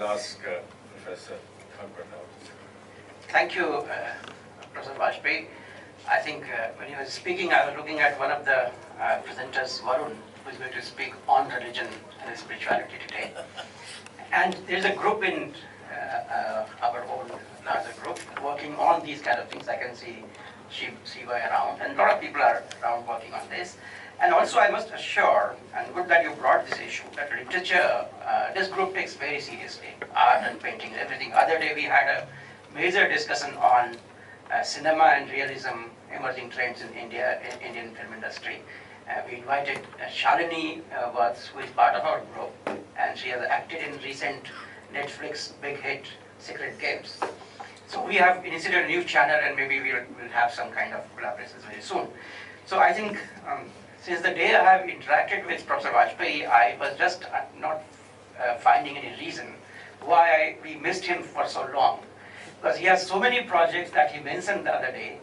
Ask Professor Thakur now. Thank you, Professor Vajpayee. I think when he was speaking, I was looking at one of the presenters, Varun, who is going to speak on religion and spirituality today. And there's a group in our own larger group working on these kind of things. I can see Shiva around, and a lot of people are around working on this. And also, I must assure, and good that you brought this issue, that literature, this group takes very seriously, art and painting, everything. Other day we had a major discussion on cinema and realism, emerging trends in India, in Indian film industry. We invited Shalini Vats, who is part of our group, and she has acted in recent Netflix big hit, Secret Games. So we have initiated a new channel, and maybe we'll have some kind of collaborations very soon. So I think since the day I have interacted with Professor Vajpayee, I was just not finding any reason why we missed him for so long. Because he has so many projects that he mentioned the other day,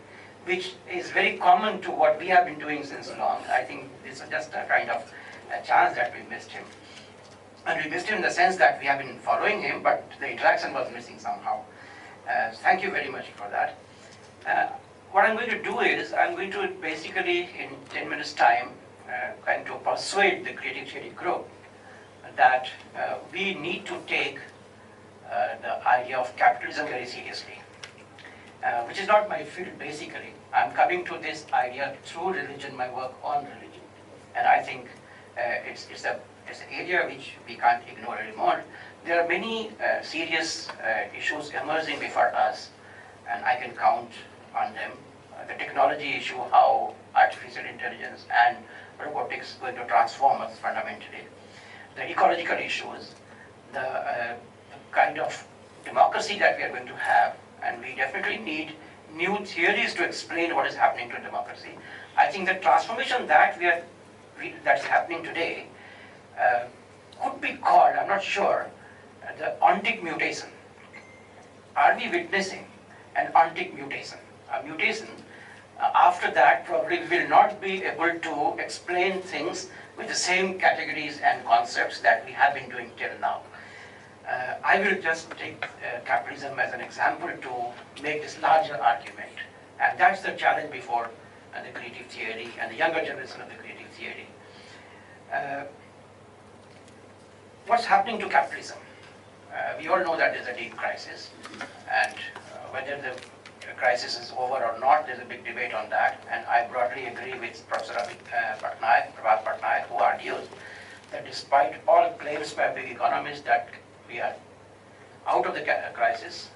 which is very common to what we have been doing since long. I think this is just a kind of a chance that we missed him. And we missed him in the sense that we have been following him, but the interaction was missing somehow. Thank you very much for that. What I'm going to do is, I'm going to basically, in 10 minutes time, kind of persuade the creative theory group that we need to take the idea of capitalism very seriously, which is not my field basically. I'm coming to this idea through religion, my work on religion. And I think it's an area which we can't ignore anymore. There are many serious issues emerging before us, and I can count on them. The technology issue, how artificial intelligence and robotics is going to transform us fundamentally. The ecological issues, the kind of democracy that we are going to have, and we definitely need new theories to explain what is happening to democracy. I think the transformation that that's happening today could be called, I'm not sure, the ontic mutation. Are we witnessing an ontic mutation? A mutation, after that probably we will not be able to explain things with the same categories and concepts that we have been doing till now. I will just take capitalism as an example to make this larger argument. And that's the challenge before the creative theory and the younger generation of the creative theory. What's happening to capitalism? We all know that there's a deep crisis, and whether the crisis is over or not, there's a big debate on that. And I broadly agree with Professor Prabhat Patnaik, who argues that despite all claims by big economists that we are out of the crisis,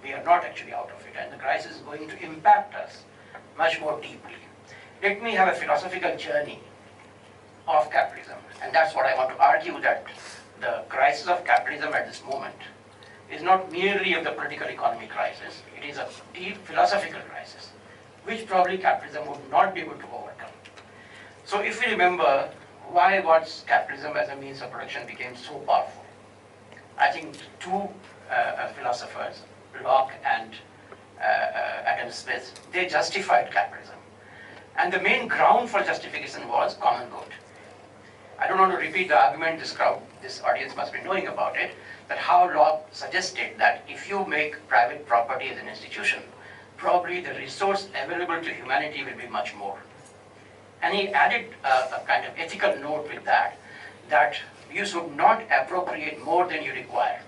we are not actually out of it, and the crisis is going to impact us much more deeply. Let me have a philosophical journey of capitalism, and that's what I want to argue, that the crisis of capitalism at this moment is not merely of the political economy crisis, it is a deep philosophical crisis, which probably capitalism would not be able to overcome. So if we remember why was capitalism as a means of production became so powerful, I think two philosophers, Locke and Adam Smith, they justified capitalism. And the main ground for justification was common good. I don't want to repeat the argument, this audience must be knowing about it, that how Locke suggested that if you make private property as an institution, probably the resource available to humanity will be much more. And he added a kind of ethical note with that you should not appropriate more than you require,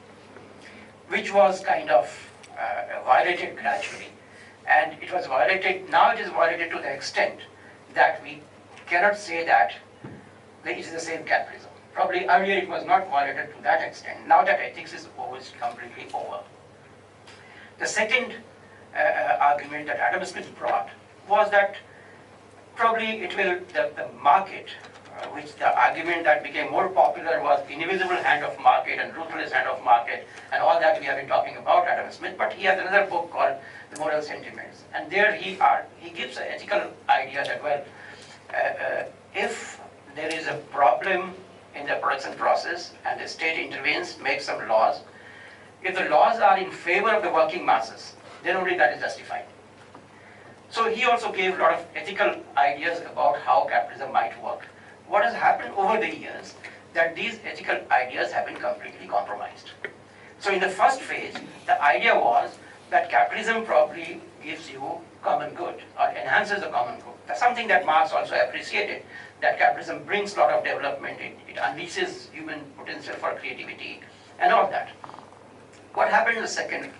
which was kind of violated gradually. And it was violated, now it is violated to the extent that we cannot say that it is the same capitalism. Probably earlier it was not violated to that extent. Now that ethics is almost completely over. The second argument that Adam Smith brought was that probably it will, the market, which the argument that became more popular was invisible hand of market and ruthless hand of market, and all that we have been talking about Adam Smith. But he has another book called The Moral Sentiments, and there he gives an ethical idea that, well, if there is a problem in the production process and the state intervenes, makes some laws, if the laws are in favor of the working masses, then only that is justified. So he also gave a lot of ethical ideas about how capitalism might work. What has happened over the years, that these ethical ideas have been completely compromised. So in the first phase, the idea was that capitalism probably gives you common good or enhances the common good. That's something that Marx also appreciated, that capitalism brings a lot of development, it unleashes human potential for creativity and all that. What happened in the second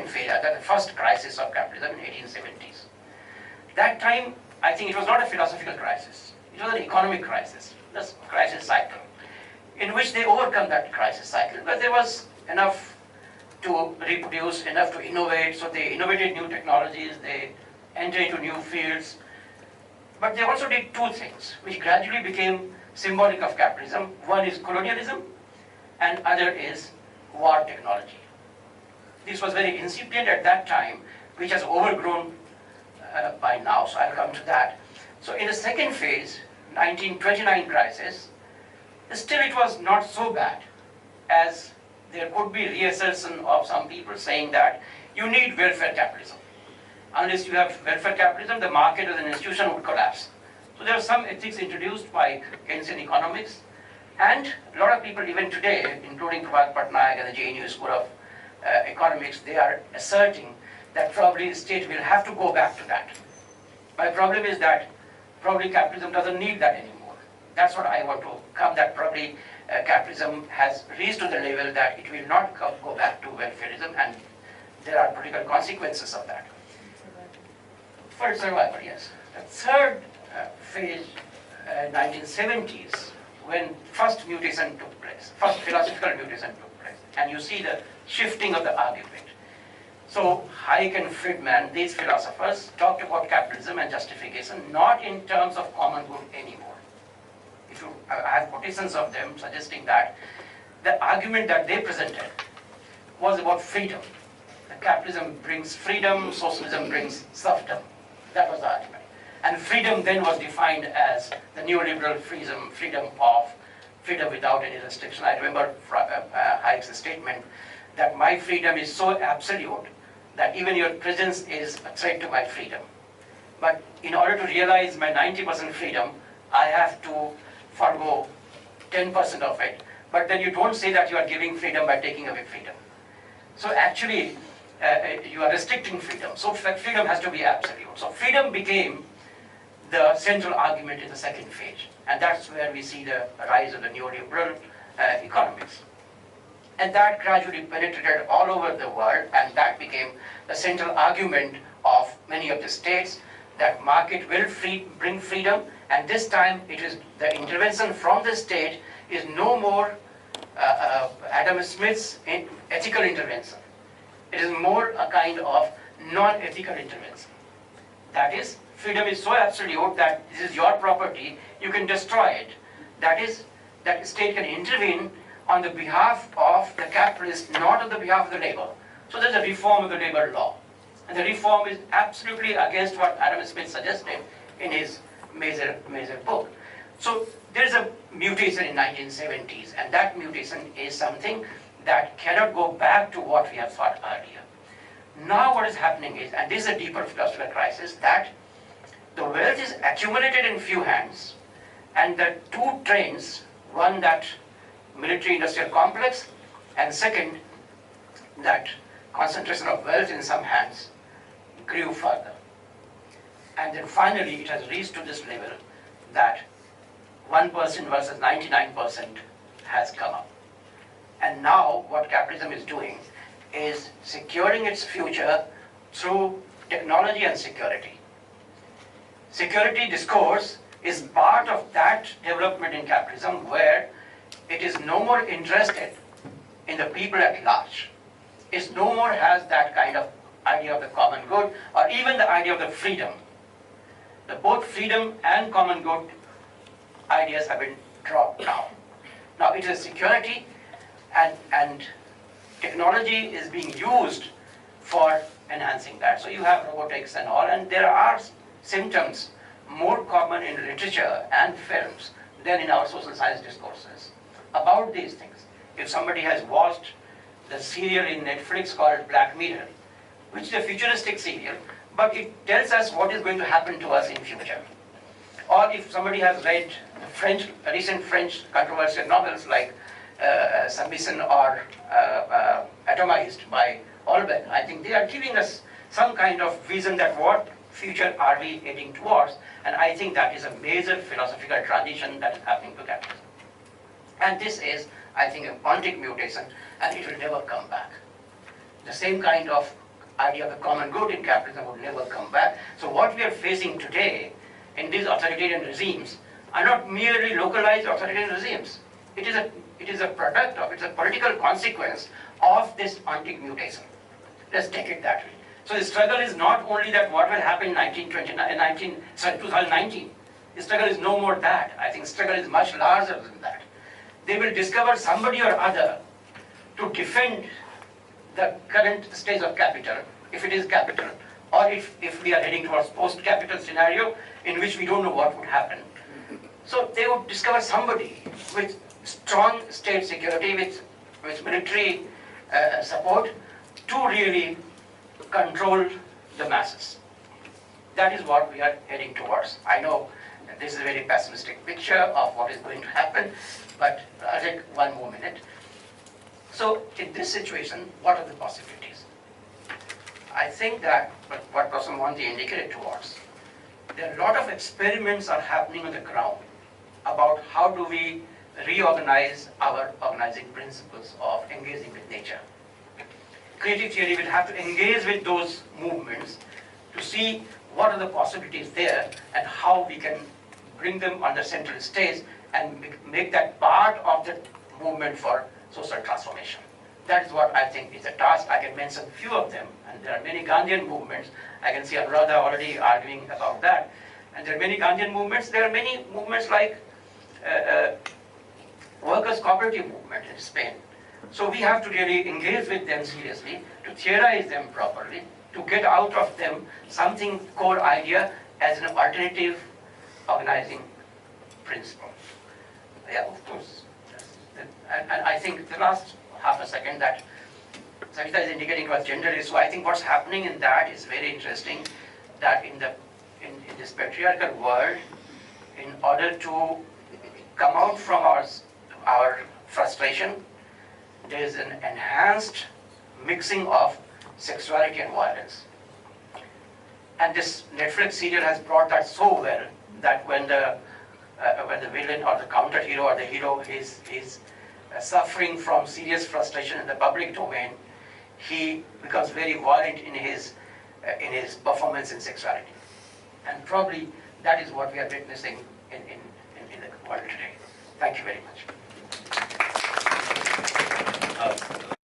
phase, the first crisis of capitalism in 1870s? That time, I think it was not a philosophical crisis. It was an economic crisis, this crisis cycle, in which they overcome that crisis cycle. But there was enough to reproduce, enough to innovate, so they innovated new technologies, they entered into new fields. But they also did two things, which gradually became symbolic of capitalism. One is colonialism, and other is war technology. This was very incipient at that time, which has overgrown by now, so I'll come to that. So in the second phase, 1929 crisis, still it was not so bad, as there could be reassertion of some people saying that you need welfare capitalism. Unless you have welfare capitalism, the market as an institution would collapse. So there are some ethics introduced by Keynesian economics, and a lot of people even today, including Prabhat Patnaik and the JNU School of Economics, they are asserting that probably the state will have to go back to that. My problem is that probably capitalism doesn't need that anymore. That's what I want to come, that probably capitalism has reached to the level that it will not go back to welfarism, and there are political consequences of that. For survival, yes. The third phase, 1970s, when first mutation took place, first philosophical mutation took place, and you see the shifting of the argument. So Hayek and Friedman, these philosophers, talked about capitalism and justification not in terms of common good anymore. I have quotations of them suggesting that the argument that they presented was about freedom. That capitalism brings freedom, socialism brings serfdom. That was the argument. And freedom then was defined as the neoliberal freedom without any restriction. I remember Hayek's statement that my freedom is so absolute that even your presence is a threat to my freedom. But in order to realize my 90% freedom, I have to forgo 10% of it. But then you don't say that you are giving freedom by taking away freedom. So actually, you are restricting freedom. So freedom has to be absolute. So freedom became the central argument in the second phase. And that's where we see the rise of the neoliberal economics. And that gradually penetrated all over the world, and that became the central argument of many of the states, that market will bring freedom, and this time it is the intervention from the state is no more Adam Smith's ethical intervention. It is more a kind of non-ethical intervention. That is, freedom is so absolute that this is your property, you can destroy it. That is, that state can intervene on the behalf of the capitalist, not on the behalf of the labor. So there's a reform of the labor law. And the reform is absolutely against what Adam Smith suggested in his major book. So there's a mutation in 1970s, and that mutation is something that cannot go back to what we have thought earlier. Now what is happening is, and this is a deeper philosophical crisis, that the wealth is accumulated in few hands, and the two trends, one that military-industrial complex, and second, that concentration of wealth in some hands grew further. And then finally it has reached to this level that 1% versus 99% has come up. And now what capitalism is doing is securing its future through technology and security. Security discourse is part of that development in capitalism, where it is no more interested in the people at large. It no more has that kind of idea of the common good, or even the idea of the freedom. Both freedom and common good ideas have been dropped now. Now it is security, and technology is being used for enhancing that. So you have robotics and all, and there are symptoms more common in literature and films than in our social science discourses about these things. If somebody has watched the serial in Netflix called Black Mirror, which is a futuristic serial, but it tells us what is going to happen to us in future. Or if somebody has read recent French controversial novels like Submission or atomized by Olbeck, I think they are giving us some kind of vision that what future are we heading towards, and I think that is a major philosophical transition that is happening to capitalism. And this is, I think, a quantic mutation, and it will never come back. The same kind of idea of the common good in capitalism would never come back. So what we are facing today in these authoritarian regimes are not merely localized authoritarian regimes. It is a product of, it's a political consequence of this quantic mutation. Let's take it that way. So the struggle is not only that what will happen in 2019. The struggle is no more that. I think struggle is much larger than that. They will discover somebody or other to defend the current stage of capital, if it is capital, or if we are heading towards post-capital scenario in which we don't know what would happen. So they would discover somebody with strong state security, with military support to really control the masses. That is what we are heading towards. I know this is a very pessimistic picture of what is going to happen, but I'll take one more minute. So in this situation, what are the possibilities? I think that what Professor Monti indicated towards, there are a lot of experiments are happening on the ground about how do we reorganize our organizing principles of engaging with nature. Creative theory will have to engage with those movements to see what are the possibilities there and how we can bring them on the central stage and make that part of the movement for social transformation. That is what I think is a task. I can mention a few of them, and there are many Gandhian movements. I can see Anuradha already arguing about that. And there are many Gandhian movements. There are many movements like workers' cooperative movement in Spain. So we have to really engage with them seriously, to theorize them properly, to get out of them something core idea as an alternative organizing principle. Yeah, of course. And I think the last half a second that Savita is indicating was gender issue. I think what's happening in that is very interesting, that in this patriarchal world, in order to come out from our frustration, there is an enhanced mixing of sexuality and violence. And this Netflix serial has brought that so well that when the villain or the counter-hero or the hero is suffering from serious frustration in the public domain, he becomes very violent in his performance in sexuality. And probably that is what we are witnessing in the world today. Thank you very much.